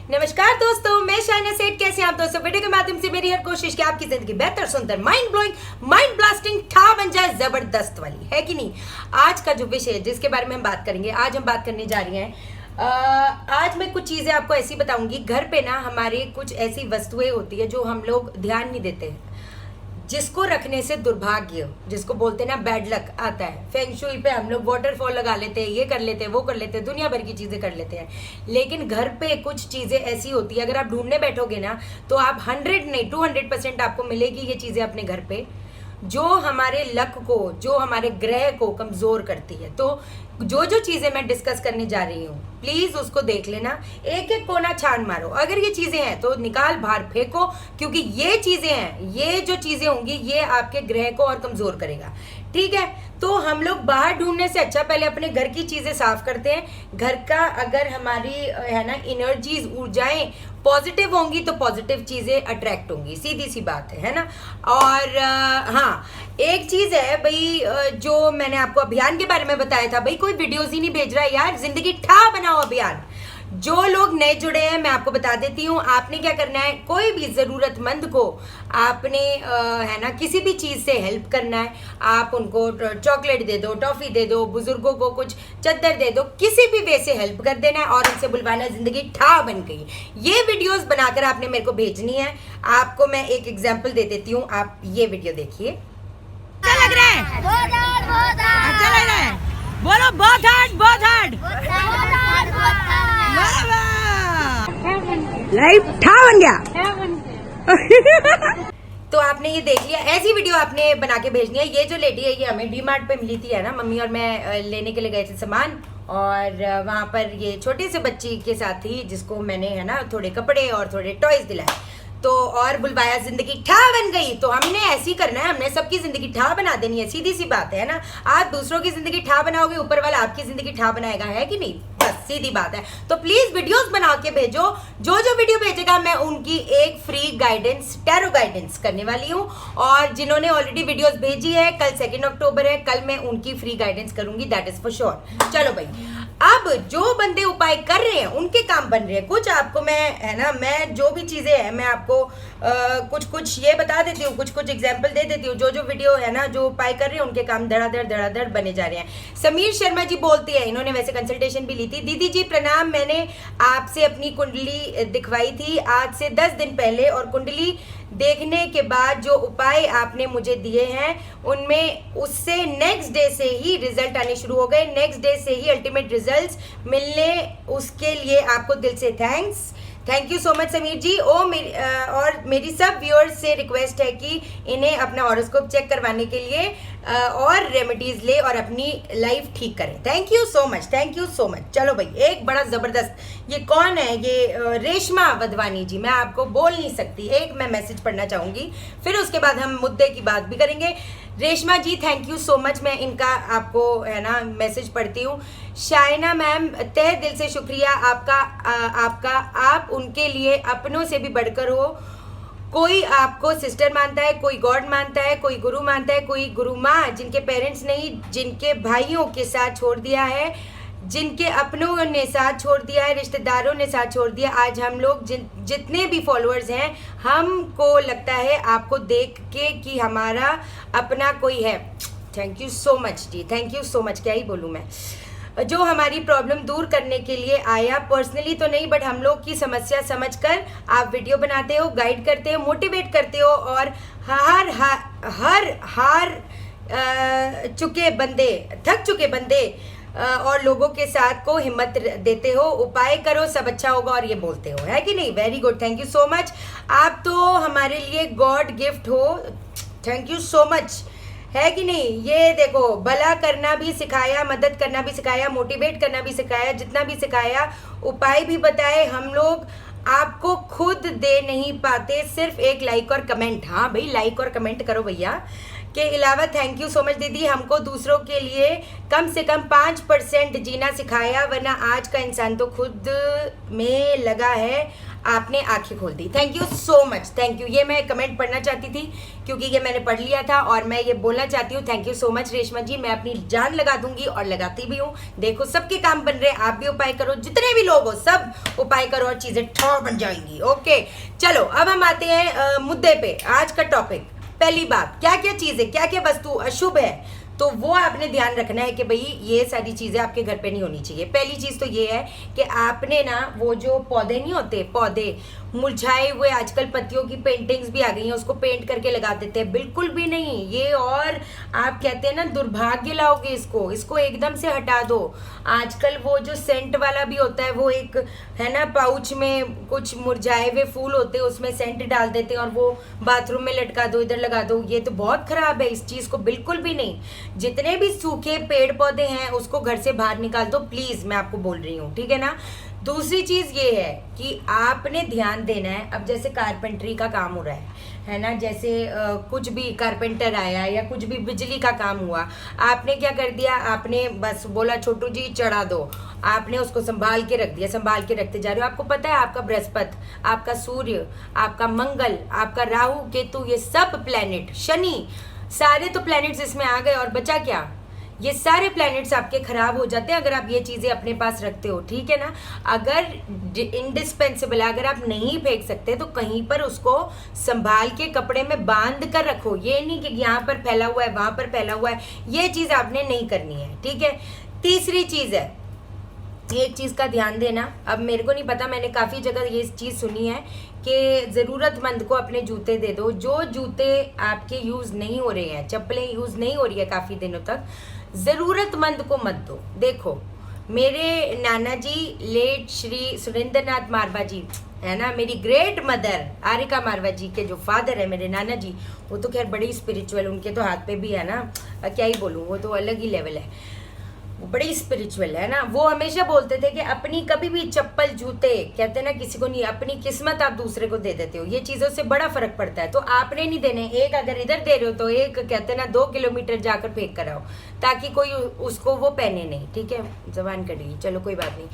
नमस्कार दोस्तों, मैं शाइना सेठ। कैसे हैं आप दोस्तों? वीडियो के माध्यम से मेरी हर कोशिश कि आपकी जिंदगी बेहतर, सुंदर, माइंड ब्लोइंग, माइंड ब्लास्टिंग ठा बन जाए, जबरदस्त वाली, है कि नहीं। आज का जो विषय है जिसके बारे में हम बात करेंगे, आज हम बात करने जा रही हैं। आज मैं कुछ चीजें आपको ऐसी बताऊंगी। घर पे ना हमारे कुछ ऐसी वस्तुएं होती है जो हम लोग ध्यान नहीं देते हैं, जिसको रखने से दुर्भाग्य, जिसको बोलते हैं ना बैड लक आता है। फेंग शुई पे हम लोग वाटरफॉल लगा लेते हैं, ये कर लेते हैं, वो कर लेते हैं, दुनिया भर की चीजें कर लेते हैं। लेकिन घर पे कुछ चीजें ऐसी होती है, अगर आप ढूंढने बैठोगे ना तो आप 100 नहीं 200% आपको मिलेगी ये चीजें अपने घर पे, जो हमारे लक को, जो हमारे ग्रह को कमजोर करती है। तो जो चीजें मैं डिस्कस करने जा रही हूँ, प्लीज उसको देख लेना, एक एक कोना छान मारो। अगर ये चीजें हैं तो निकाल बाहर फेंको, क्योंकि ये चीजें हैं, ये जो चीजें होंगी ये आपके ग्रह को और कमजोर करेगा। ठीक है, तो हम लोग बाहर ढूंढने से अच्छा पहले अपने घर की चीजें साफ करते हैं। घर का अगर हमारी है ना एनर्जीज, ऊर्जाएं पॉजिटिव होंगी तो पॉजिटिव चीजें अट्रैक्ट होंगी, सीधी सी बात है ना। और हाँ, एक चीज है भाई, जो मैंने आपको अभियान के बारे में बताया था, भाई कोई वीडियोज ही नहीं भेज रहा है यार। जिंदगी ठा बनाओ अभियान। जो लोग नए जुड़े हैं मैं आपको बता देती हूँ, आपने क्या करना है, कोई भी जरूरतमंद को आपने है ना किसी भी चीज से हेल्प करना है। आप उनको चॉकलेट दे दो, टॉफी दे दो, बुजुर्गों को कुछ चद्दर दे दो, किसी भी वे से हेल्प कर देना है और उनसे बुलवाना, जिंदगी ठा बन गई। ये वीडियोस बनाकर आपने मेरे को भेजनी है। आपको मैं एक एग्जाम्पल दे देती हूँ, आप ये वीडियो देखिए। अच्छा लग रहा है, अच्छा लग रहा है, बोलो बहुत हार्ड, बहुत हार्ड, लाइफ ठा बन गया। तो आपने ये देख लिया, ऐसी वीडियो आपने बना के भेजनी है। ये जो लेडी है ये हमें डी-मार्ट पे मिली थी, है ना। मम्मी और मैं लेने के लिए गए थे सामान, और वहां पर ये छोटे से बच्ची के साथ थी, जिसको मैंने है ना थोड़े कपड़े और थोड़े टॉयज दिलाए, तो और बुलवाया, जिंदगी ठा बन गई। तो हमने ऐसी करना है, हमने सबकी जिंदगी ठा बना देनी है, सीधी सी बात है ना। आप दूसरों की जिंदगी ठा बनाओगे, ऊपर वाला आपकी जिंदगी ठा बनाएगा, है कि नहीं। बस सीधी बात है। तो प्लीज वीडियोस बना के भेजो। जो वीडियो भेजेगा मैं उनकी एक फ्री गाइडेंस, टैरो गाइडेंस करने वाली हूँ। और जिन्होंने ऑलरेडी वीडियोस भेजी है, कल 2 अक्टूबर है, कल मैं उनकी फ्री गाइडेंस करूंगी, दैट इज फॉर श्योर। चलो भाई, अब जो बंदे उपाय कर रहे हैं उनके काम बन रहे हैं। कुछ आपको मैं है ना, मैं जो भी चीजें हैं मैं आपको कुछ ये बता देती हूँ, कुछ एग्जांपल दे देती हूँ। जो वीडियो है ना, जो उपाय कर रहे हैं उनके काम धड़ाधड़ बने जा रहे हैं। समीर शर्मा जी बोलते हैं, इन्होंने वैसे कंसल्टेशन भी ली थी। दीदी जी प्रणाम, मैंने आपसे अपनी कुंडली दिखवाई थी आज से 10 दिन पहले, और कुंडली देखने के बाद जो उपाय आपने मुझे दिए हैं उनमें उससे नेक्स्ट डे से ही रिजल्ट आने शुरू हो गए। नेक्स्ट डे से ही अल्टीमेट रिजल्ट्स मिलने, उसके लिए आपको दिल से thank you so much Sameer ji. और मेरी सब व्यूअर्स से रिक्वेस्ट है कि इन्हें अपना हॉरोस्कोप चेक करवाने के लिए और रेमेडीज ले और अपनी लाइफ ठीक करें। Thank you so much, thank you so much. चलो भाई, एक बड़ा जबरदस्त, ये कौन है, ये रेशमा वधवानी जी, मैं आपको बोल नहीं सकती, एक मैं मैसेज पढ़ना चाहूंगी, फिर उसके बाद हम मुद्दे की बात भी करेंगे। रेशमा जी थैंक यू सो मच, मैं इनका आपको है ना मैसेज पढ़ती हूँ। शाइना मैम, तहे दिल से शुक्रिया आपका, आप उनके लिए अपनों से भी बढ़कर हो। कोई आपको सिस्टर मानता है, कोई गॉड मानता है, कोई गुरु मानता है, कोई गुरु माँ, जिनके पेरेंट्स नहीं, जिनके भाइयों के साथ छोड़ दिया है, जिनके अपनों ने साथ छोड़ दिया है, रिश्तेदारों ने साथ छोड़ दिया। आज हम लोग जितने भी फॉलोअर्स हैं, हमको लगता है आपको देख के कि हमारा अपना कोई है। थैंक यू सो मच जी, थैंक यू सो मच। क्या ही बोलूँ मैं, जो हमारी प्रॉब्लम दूर करने के लिए आया, पर्सनली तो नहीं बट हम लोग की समस्या समझकर आप वीडियो बनाते हो, गाइड करते हो, मोटिवेट करते हो, और हार चुके बंदे, थक चुके बंदे और लोगों के साथ को हिम्मत देते हो। उपाय करो, सब अच्छा होगा, और ये बोलते हो, है कि नहीं। Very good, thank you so much. आप तो हमारे लिए गॉड गिफ्ट हो, थैंक यू सो मच, है कि नहीं। ये देखो, भला करना भी सिखाया, मदद करना भी सिखाया, मोटिवेट करना भी सिखाया, जितना भी सिखाया, उपाय भी बताए। हम लोग आपको खुद दे नहीं पाते, सिर्फ एक लाइक और कमेंट। हाँ भाई, लाइक और कमेंट करो भैया। के अलावा थैंक यू सो मच दीदी, हमको दूसरों के लिए कम से कम 5% जीना सिखाया, वरना आज का इंसान तो खुद में लगा है। आपने आंखें खोल दी। Thank you so much, thank you. ये मैं कमेंट पढ़ना चाहती थी क्योंकि ये मैंने पढ़ लिया था और मैं ये बोलना चाहती हूँ। Thank you so much Reshma ji, मैं अपनी जान लगा दूंगी और लगाती भी हूँ। देखो सबके काम बन रहे हैं, आप भी उपाय करो, जितने भी लोग हो सब उपाय करो और चीजें ठोर बन जाएंगी। ओके चलो अब हम आते हैं मुद्दे पे। आज का टॉपिक, पहली बात, क्या क्या चीजें, क्या क्या वस्तु अशुभ है तो वो आपने ध्यान रखना है कि भाई ये सारी चीज़ें आपके घर पे नहीं होनी चाहिए। पहली चीज़ तो ये है कि आपने ना वो जो पौधे नहीं होते, पौधे मुरझाए हुए, आजकल पत्तियों की पेंटिंग्स भी आ गई हैं, उसको पेंट करके लगा देते हैं, बिल्कुल भी नहीं। ये और आप कहते हैं ना दुर्भाग्य लाओगे इसको एकदम से हटा दो। आजकल वो जो सेंट वाला भी होता है, वो एक है ना पाउच में कुछ मुरझाए हुए फूल होते हैं, उसमें सेंट डाल देते हैं और वो बाथरूम में लटका दो, इधर लगा दो। ये तो बहुत खराब है, इस चीज़ को बिल्कुल भी नहीं। जितने भी सूखे पेड़ पौधे हैं उसको घर से बाहर निकाल दो प्लीज, मैं आपको बोल रही हूँ, ठीक है ना। दूसरी चीज ये है कि आपने ध्यान देना है, अब जैसे कारपेंटरी का काम हो रहा है ना, जैसे कुछ भी कारपेंटर आया या कुछ भी बिजली का काम हुआ, आपने क्या कर दिया, आपने बस बोला छोटू जी चढ़ा दो, आपने उसको संभाल के रख दिया, संभाल के रखते जा रहे हो। आपको पता है आपका बृहस्पति, आपका सूर्य, आपका मंगल, आपका राहु केतु, ये सब प्लेनेट, शनि, सारे तो प्लैनेट्स इसमें आ गए और बचा क्या, ये सारे प्लैनेट्स आपके खराब हो जाते हैं अगर आप ये चीजें अपने पास रखते हो, ठीक है ना। अगर इंडिस्पेंसिबल है, अगर आप नहीं फेंक सकते तो कहीं पर उसको संभाल के कपड़े में बांध कर रखो। ये नहीं कि यहाँ पर फैला हुआ है वहां पर फैला हुआ है, ये चीज आपने नहीं करनी है, ठीक है। तीसरी चीज है, एक चीज का ध्यान देना, अब मेरे को नहीं पता, मैंने काफी जगह ये चीज सुनी है कि ज़रूरतमंद को अपने जूते दे दो। जो जूते आपके यूज़ नहीं हो रहे हैं, चप्पलें यूज़ नहीं हो रही है काफ़ी दिनों तक, ज़रूरतमंद को मत दो। देखो मेरे नाना जी लेट श्री सुरेंद्र नाथ मारवा जी है ना, मेरी ग्रेट मदर आरिका मारवा जी के जो फादर है मेरे नाना जी, वो तो खैर बड़ी स्पिरिचुअल, उनके तो हाथ पे भी है ना, क्या ही बोलूँ, वो तो अलग ही लेवल है, वो बड़ी स्पिरिचुअल है ना। वो हमेशा बोलते थे कि अपनी कभी भी चप्पल जूते, कहते हैं ना किसी को नहीं, अपनी किस्मत आप दूसरे को दे देते हो, ये चीज़ों से बड़ा फर्क पड़ता है। तो आपने नहीं देने, एक अगर इधर दे रहे हो तो एक कहते हैं ना 2 किलोमीटर जाकर फेंक कर आओ, ताकि कोई उसको वो पहने नहीं, ठीक है। जबान कटी, चलो कोई बात नहीं।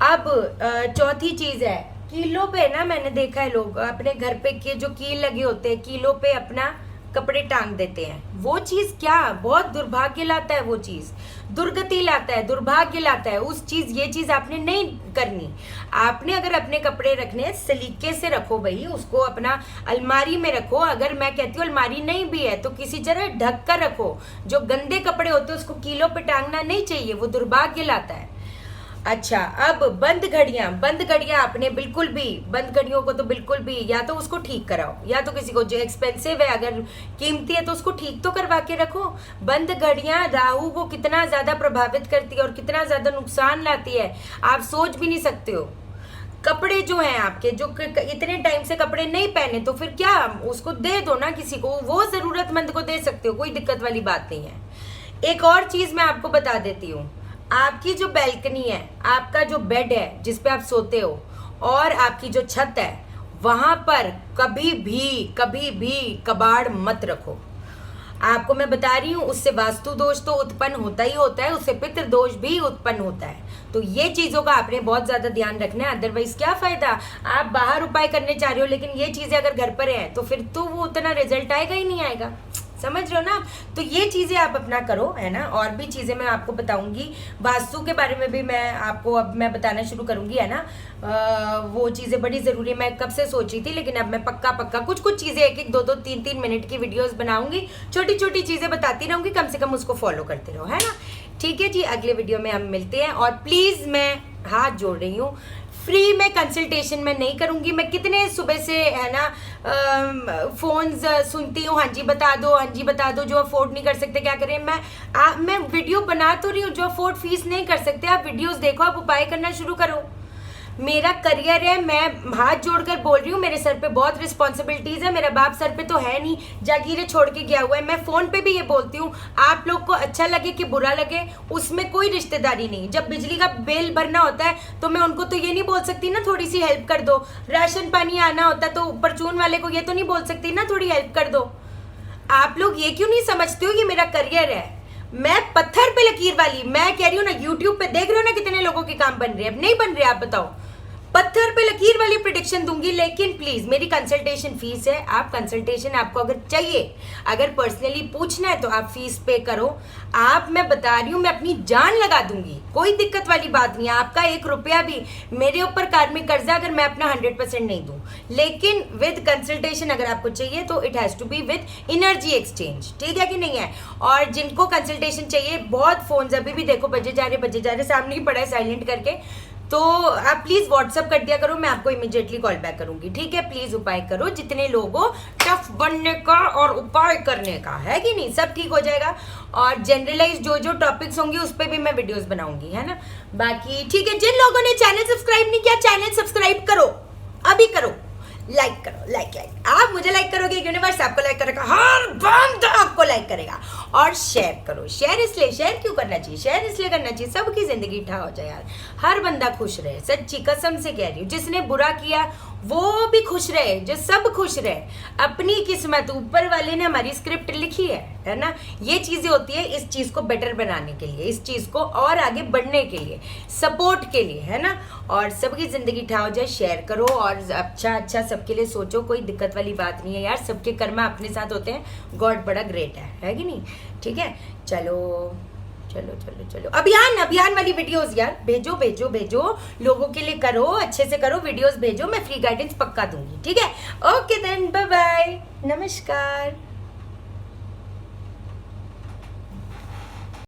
अब चौथी चीज़ है, कीलों पे ना मैंने देखा है लोग अपने घर पे के जो कील लगे होते हैं, कीलों पे अपना कपड़े टांग देते हैं। वो चीज क्या बहुत दुर्भाग्य लाता है, वो चीज दुर्गति लाता है, दुर्भाग्य लाता है। उस चीज ये चीज आपने नहीं करनी। आपने अगर अपने कपड़े रखने सलीके से रखो भाई, उसको अपना अलमारी में रखो। अगर मैं कहती हूँ अलमारी नहीं भी है तो किसी जगह ढक कर रखो। जो गंदे कपड़े होते हैं उसको कीलों पे टांगना नहीं चाहिए, वो दुर्भाग्य लाता है। अच्छा, अब बंद घड़ियां आपने बिल्कुल भी, बंद घड़ियों को तो बिल्कुल भी, या तो उसको ठीक कराओ, या तो किसी को जो एक्सपेंसिव है अगर कीमती है तो उसको ठीक तो करवा के रखो। बंद घड़ियां राहु को कितना ज्यादा प्रभावित करती है और कितना ज्यादा नुकसान लाती है, आप सोच भी नहीं सकते हो। कपड़े जो हैं आपके, जो इतने टाइम से कपड़े नहीं पहने तो फिर क्या, उसको दे दो ना किसी को, वो जरूरतमंद को दे सकते हो, कोई दिक्कत वाली बात नहीं है। एक और चीज मैं आपको बता देती हूँ, आपकी जो बैल्कनी है, आपका जो बेड है जिस पे आप सोते हो, और आपकी जो छत है, वहां पर कभी भी कबाड़ मत रखो। आपको मैं बता रही हूँ, उससे वास्तु दोष तो उत्पन्न होता ही होता है, उससे पितृ दोष भी उत्पन्न होता है। तो ये चीजों का आपने बहुत ज्यादा ध्यान रखना है, अदरवाइज क्या फायदा, आप बाहर उपाय करने चाह रहे हो लेकिन ये चीजें अगर घर पर हैं तो फिर तो वो उतना रिजल्ट आएगा ही नहीं आएगा, समझ रहे हो ना। तो ये चीजें आप अपना करो, है ना। और भी चीजें मैं आपको बताऊंगी, वास्तु के बारे में भी मैं आपको अब मैं बताना शुरू करूंगी, है ना। वो चीजें बड़ी जरूरी है, मैं कब से सोची थी, लेकिन अब मैं पक्का कुछ चीजें 1-1, 2-2, 3-3 मिनट की वीडियोस बनाऊंगी, छोटी छोटी चीजें बताती रहूंगी, कम से कम उसको फॉलो करते रहो, है ना। ठीक है जी, अगले वीडियो में हम मिलते हैं। और प्लीज मैं हाथ जोड़ रही हूँ, फ्री में कंसल्टेशन मैं नहीं करूंगी। मैं कितने सुबह से है ना फोन्स सुनती हूँ, हाँ जी बता दो, हाँ जी बता दो, जो अफोर्ड नहीं कर सकते क्या करें। मैं वीडियो बना तो रही हूँ, जो अफोर्ड फीस नहीं कर सकते आप वीडियोस देखो, आप उपाय करना शुरू करो। मेरा करियर है, मैं हाथ जोड़कर बोल रही हूँ, मेरे सर पे बहुत रिस्पॉन्सिबिलिटीज है। मेरा बाप सर पे तो है नहीं, जागीरें छोड़ के गया हुआ है। मैं फोन पे भी ये बोलती हूँ, आप लोग को अच्छा लगे कि बुरा लगे उसमें कोई रिश्तेदारी नहीं। जब बिजली का बिल भरना होता है तो मैं उनको तो ये नहीं बोल सकती ना थोड़ी सी हेल्प कर दो, राशन पानी आना होता है तो परचून वाले को ये तो नहीं बोल सकती ना थोड़ी हेल्प कर दो। आप लोग ये क्यों नहीं समझते हो, ये मेरा करियर है, मैं पत्थर पे लकीर वाली। मैं कह रही हूँ ना, यूट्यूब पे देख रहे हो ना कितने लोगों के काम बन रहे हैं, अब नहीं बन रहे, आप बताओ। पत्थर पे लकीर वाली प्रिडिक्शन दूंगी, लेकिन प्लीज मेरी कंसल्टेशन फीस है। आप कंसल्टेशन आपको अगर चाहिए, अगर पर्सनली पूछना है तो आप फीस पे करो। आप, मैं बता रही हूँ, मैं अपनी जान लगा दूंगी, कोई दिक्कत वाली बात नहीं है। आपका 1 रुपया भी मेरे ऊपर कार्मिक कर्जा अगर मैं अपना 100% नहीं दूं, लेकिन विद कंसल्टेशन अगर आपको चाहिए तो it has to be with energy exchange, ठीक है कि नहीं है। और जिनको कंसल्टेशन चाहिए, बहुत फोन अभी भी देखो बजे जा रहे सामने ही पड़ा है साइलेंट करके, तो आप प्लीज व्हाट्सअप कर दिया करो, मैं आपको इमीडिएटली कॉल बैक करूंगी, ठीक है। प्लीज उपाय करो, जितने लोगों टफ बनने का और उपाय करने का है कि नहीं, सब ठीक हो जाएगा। और जनरलाइज जो टॉपिक्स होंगे उस पर भी मैं वीडियोस बनाऊंगी, है ना। बाकी ठीक है, जिन लोगों ने चैनल सब्सक्राइब नहीं किया, चैनल सब्सक्राइब करो, अभी करो, लाइक करो, लाइक आप मुझे लाइक करोगे, यूनिवर्स आपको लाइक करेगा, हर बंदा आपको लाइक करेगा। और शेयर करो, शेयर क्यों करना चाहिए, शेयर इसलिए करना चाहिए सबकी जिंदगी ठा हो जाए यार, हर बंदा खुश रहे, सच्ची कसम से कह रही हूँ। जिसने बुरा किया वो भी खुश रहे, जो सब खुश रहे, अपनी किस्मत ऊपर वाले ने हमारी स्क्रिप्ट लिखी है ना। ये चीजें होती है इस चीज को बेटर बनाने के लिए, इस चीज को और आगे बढ़ने के लिए, सपोर्ट के लिए, है ना। और सबकी जिंदगी ठा हो जाए, शेयर करो और अच्छा सबके लिए सोचो, कोई दिक्कत वाली बात नहीं है यार, सबके कर्म अपने साथ होते हैं, गॉड बड़ा ग्रेट है कि नहीं, ठीक है। चलो अभियान वाली वीडियोस यार भेजो लोगों के लिए, करो अच्छे से करो, वीडियोस भेजो, मैं फ्री गाइडेंस पक्का दूंगी, ठीक है। ओके देन, बाय बाय, नमस्कार।